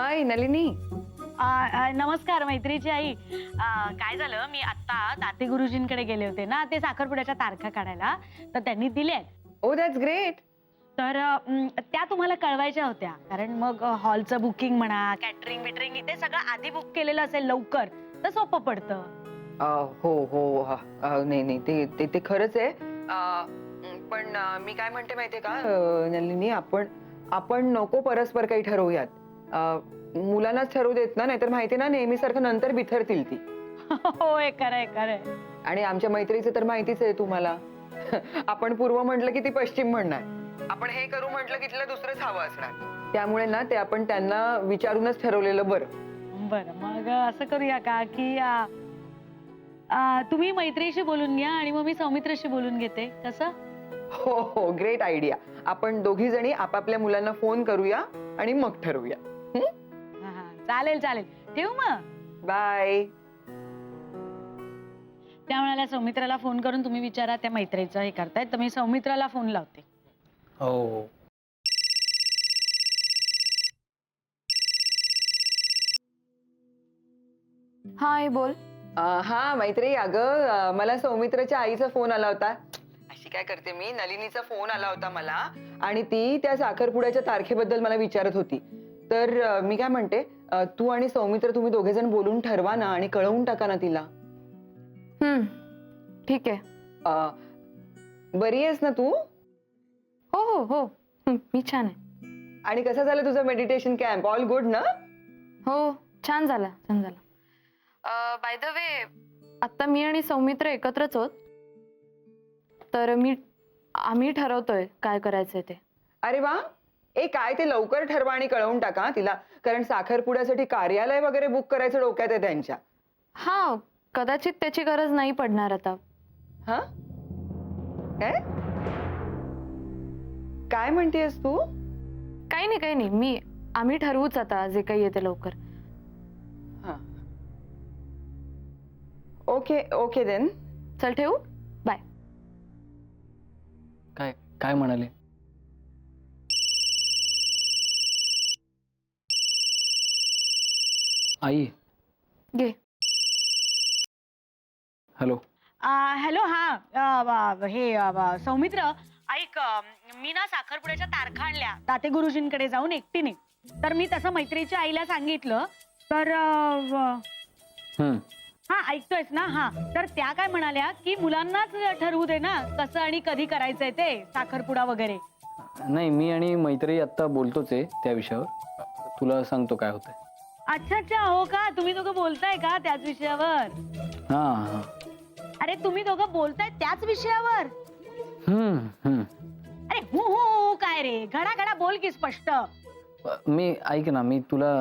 हाय नलिनी. नमस्कार मैत्रीची आई. काय झालं, मी आता ताते गुरुजींकडे गेले होते ना, ते साखरपुड्याच्या तारखा काढायला, तर त्यांनी दिल्या. ओ दॅट्स ग्रेट. तर त्या तुम्हाला कळवायच्या होत्या, कारण मग हॉलचं बुकिंग म्हणा, कॅटरिंग बिटरिंग इथे सगळं आधी बुक केलेलं असेल लवकर तर सोपं पडतं. हो हो नाही नाही ते ते ते खरंच आहे. पण मी काय म्हणते माहितीये का नलिनी, आपण नको परस्पर काही ठरवूयात. मुलांनाच ठरवू देत ना, नाहीतर माहिती ना नेहमीसारखं नंतर बिथरतील ती. होय, खरंय खरंय. आणि आमच्या मैत्रीचं तर माहितीच आहे तुम्हाला. आपण पूर्व म्हटलं की ती पश्चिम म्हणणार, आपण हे करू म्हटलं की तिला दुसरंच हवं असणार. त्यामुळे ना ते आपण त्यांना विचारूनच ठरवलेलं बरं. बरं, मग असं करूया का की तुम्ही मैत्रीशी बोलून घ्या आणि मग मी सौमित्रशी बोलून घेते, कसं? हो हो, ग्रेट आयडिया. आपण दोघी जणी आपापल्या मुलांना फोन करूया आणि मग ठरवूया. चालेल चालेल, ठेवू मग. बाय. त्या म्हणाल्या सौमित्राला फोन करून तुम्ही विचारा त्या मैत्रीचं हे करतायत, तर मी सौमित्राला फोन लावते. हो. हाय बोल. हा मैत्री, अगं मला सौमित्रच्या आईचा फोन आला होता. अशी काय करते मी, नलिनीचा फोन आला होता मला आणि ती त्या साखरपुड्याच्या तारखेबद्दल मला विचारत होती. तर मी काय म्हणते, तू आणि सौमित्र तुम्ही दोघे जण बोलून ठरवा ना आणि कळवून टाका ना तिला. ठीक आहे. बरी आहेस ना तू? हो हो हो, मी छान आहे. आणि कसं झालं तुझं मेडिटेशन कॅम्प? ऑल गुड ना? हो, छान झाला छान झाला. बाय द वे, आता मी आणि सौमित्र एकत्रच आहोत, तर आम्ही ठरवतोय काय करायचंय ते. अरे वा. काय ते लवकर ठरवा आणि कळवून टाका तिला, कारण साखरपुड्यासाठी कार्यालय वगैरे बुक करायचं डोक्यात आहे त्यांच्या. हा, कदाचित त्याची गरज नाही पडणार आता. हा काय काय म्हणतेस तू? काही नाही, आम्ही ठरवूच आता जे काही येते लवकर. हा, ओके ओके देन. चल ठेवू, बाय. काय काय म्हणाले? आई. घे. हॅलो, हा सौमित्र, ऐक, मी ना साखरपुड्याच्या तारखा आणल्या ताते गुरुजींकडे जाऊन एकटीने. तर मी तसं मैत्रीच्या आईला सांगितलं, तर हा ऐकतोयस ना? हा, तर त्या काय म्हणाल्या की मुलांनाच ठरवू दे ना कसं आणि कधी करायचंय ते साखरपुडा वगैरे. नाही, मी आणि मैत्री आता बोलतोच आहे त्या विषयावर. तुला सांगतो काय होतंय. अच्छा अच्छा, हो का? तुम्ही दोघं बोलताय का त्याच विषयावर? हा हा. अरे तुम्ही दोघं बोलताय त्याच विषयावर? अरे हो काय रे, घडा घडा बोल की स्पष्ट. मी ऐक ना, मी तुला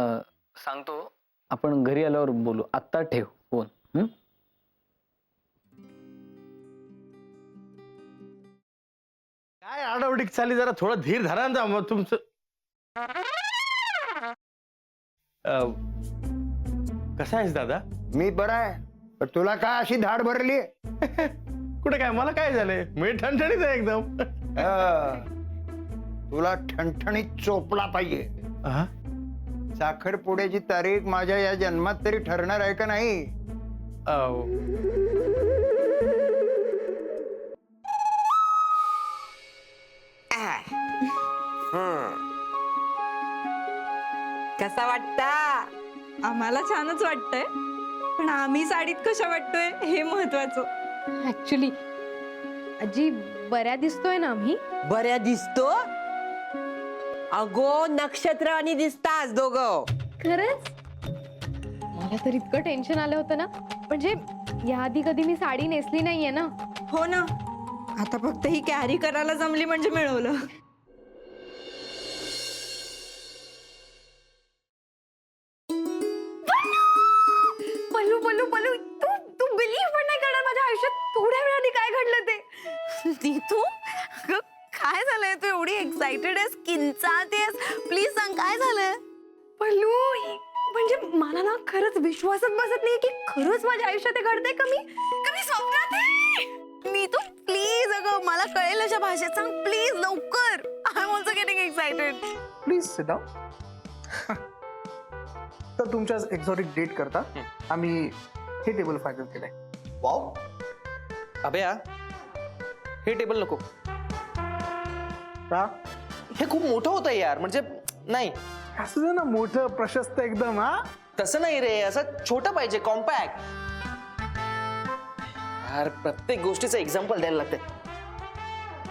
सांगतो, आपण घरी आल्यावर बोलू. आत्ता ठेव फोन. काय आडावडीक चालली, जरा थोडं धीर धरा ना मग तुमचं. कसा आहेस दादा? मी बरा आहे, पण तुला काय अशी धाड भरली? कुठे काय, मला काय झालंय? मी ठणठणीत आहे एकदम. तुला ठणठणीत चोपला पाहिजे. साखरपुड्याची तारीख माझ्या या जन्मात तरी ठरणार आहे का नाही? कसा वाटता? आम्हाला छानच वाटतंय, पण आम्ही साडीत कशा वाटतोय हे महत्वाचं. ऍक्च्युली आजी, बऱ्या दिसतोय ना आम्ही? बऱ्या दिसतो अगो, नक्षत्र आणि दिसतास दोघं. खरंच? मला तर इतकं टेन्शन आलं होतं ना, म्हणजे याआधी कधी मी साडी नेसली नाहीये ना. हो ना, आता फक्त ही कॅरी करायला जमली म्हणजे मिळवलं. पल्लू पल्लू पल्लू, तू बिलीव्ह पण नाही करणार, माझ्या आयुष्यात थोड्या वेळाने काय घडलं ते. तू काय झालंय? तू एवढी एक्साइटेड आहेस, किंचाळतेस, प्लीज सांग काय झालंय? पल्लू, म्हणजे मला ना खरंच विश्वासच बसत नाही की खरंच माझ्या आयुष्यात हे घडतंय. कमी स्वप्नात आहे. नीतू प्लीज, अगं मला कळेल अशा भाषेत सांग प्लीज, लवकर. I am also getting excited. Please sit down. तर तुमच्या एक्झॉटिक डेट करता आम्ही हे टेबल फायनल केलंय. वाव अभ्या हे टेबल नको. का हे खूप मोठं होतं यार, म्हणजे नाही असं दे ना, मोठं प्रशस्त एकदम. हा तसं नाही रे, असं छोटं पाहिजे, कॉम्पॅक्ट. यार प्रत्येक गोष्टीचं एक्झाम्पल द्यायला लागते.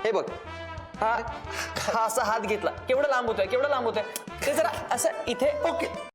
हे बघ, हा असा हात घेतला, केवढं लांब होतोय, केवढं लांब होतोय, ते जरा असं इथे. ओके